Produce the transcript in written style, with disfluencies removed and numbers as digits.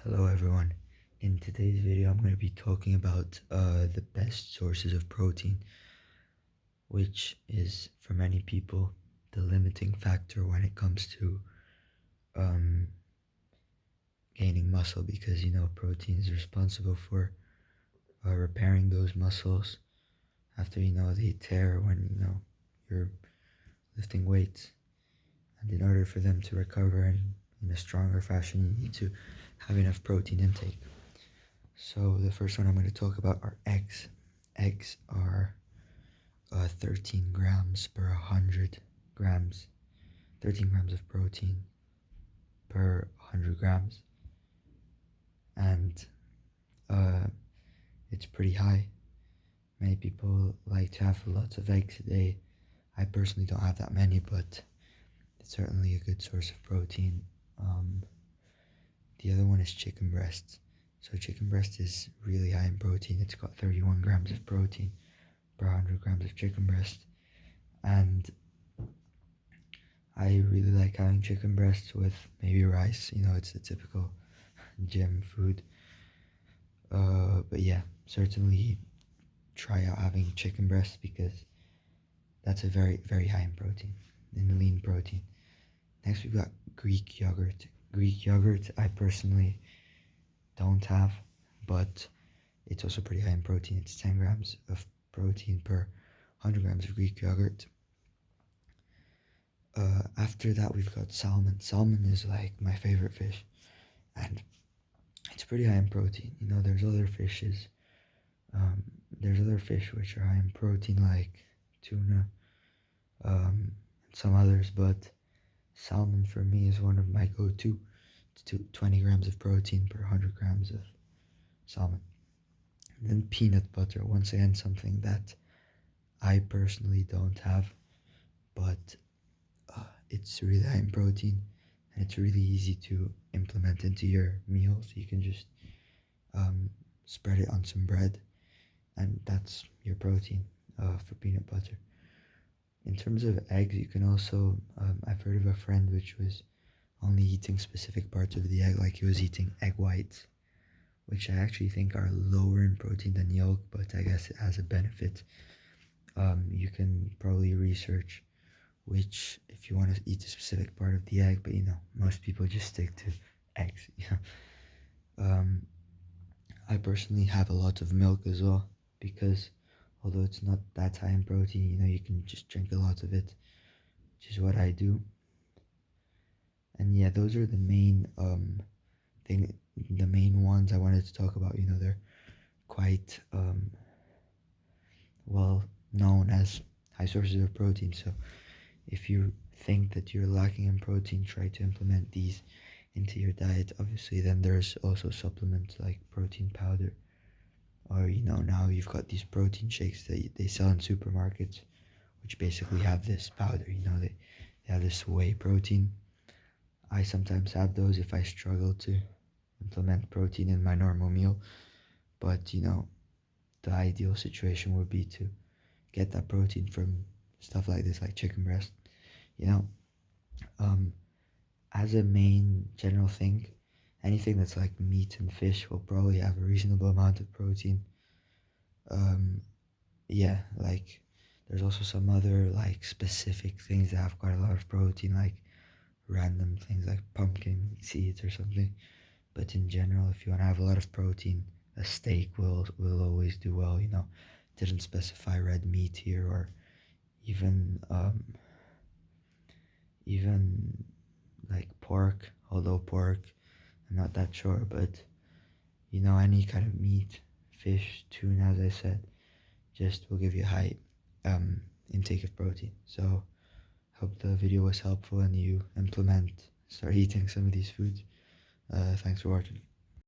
Hello everyone. In today's video I'm going to be talking about the best sources of protein, which is for many people the limiting factor when it comes to um, gaining muscle, because protein is responsible for repairing those muscles after they tear when you're lifting weights. And in order for them to recover in a stronger fashion, you need to have enough protein intake. So the first one I'm going to talk about are eggs. Eggs are 13 grams per 100 grams, 13 grams of protein per 100 grams, and it's pretty high. Many people like to have lots of eggs a day. I personally don't have that many, but it's certainly a good source of protein. The other one is chicken breasts. So chicken breast is really high in protein. It's got 31 grams of protein per 100 grams of chicken breast. And I really like having chicken breasts with maybe rice. It's the typical gym food. But yeah, certainly try out having chicken breast, because that's a very, very high in protein, in lean protein. Next, we've got Greek yogurt. Greek yogurt, I personally don't have, but it's also pretty high in protein. It's 10 grams of protein per 100 grams of Greek yogurt. After that, we've got salmon. Salmon is like my favorite fish, and it's pretty high in protein. There's other fishes. There's other fish which are high in protein, like tuna, and some others, but salmon for me is one of my go-to. It's 20 grams of protein per 100 grams of salmon. And then peanut butter, once again something that I personally don't have, but it's really high in protein, and it's really easy to implement into your meals. You can just spread it on some bread, and that's your protein for peanut butter. In terms of eggs, you can also, I've heard of a friend which was only eating specific parts of the egg, like he was eating egg whites, which I actually think are lower in protein than yolk, but I guess it has a benefit. You can probably research which, if you want to eat a specific part of the egg, but most people just stick to eggs. I personally have a lot of milk as well, because although it's not that high in protein, you can just drink a lot of it, which is what I do. And yeah, those are the main the main ones I wanted to talk about. They're quite well known as high sources of protein. So if you think that you're lacking in protein, try to implement these into your diet. Obviously, then there's also supplements like protein powder, or now you've got these protein shakes that they sell in supermarkets, which basically have this powder. They have this whey protein. I sometimes have those if I struggle to implement protein in my normal meal, but the ideal situation would be to get that protein from stuff like this, like chicken breast. As a main general thing, anything that's like meat and fish will probably have a reasonable amount of protein. Yeah, like there's also some other like specific things that have quite a lot of protein, like random things like pumpkin seeds or something. But in general, if you want to have a lot of protein, a steak will always do well. Didn't specify red meat here, or even even like pork, although pork I'm not that sure. But any kind of meat, fish, tuna, as I said, just will give you a high intake of protein. So hope the video was helpful and you start eating some of these foods. Thanks for watching.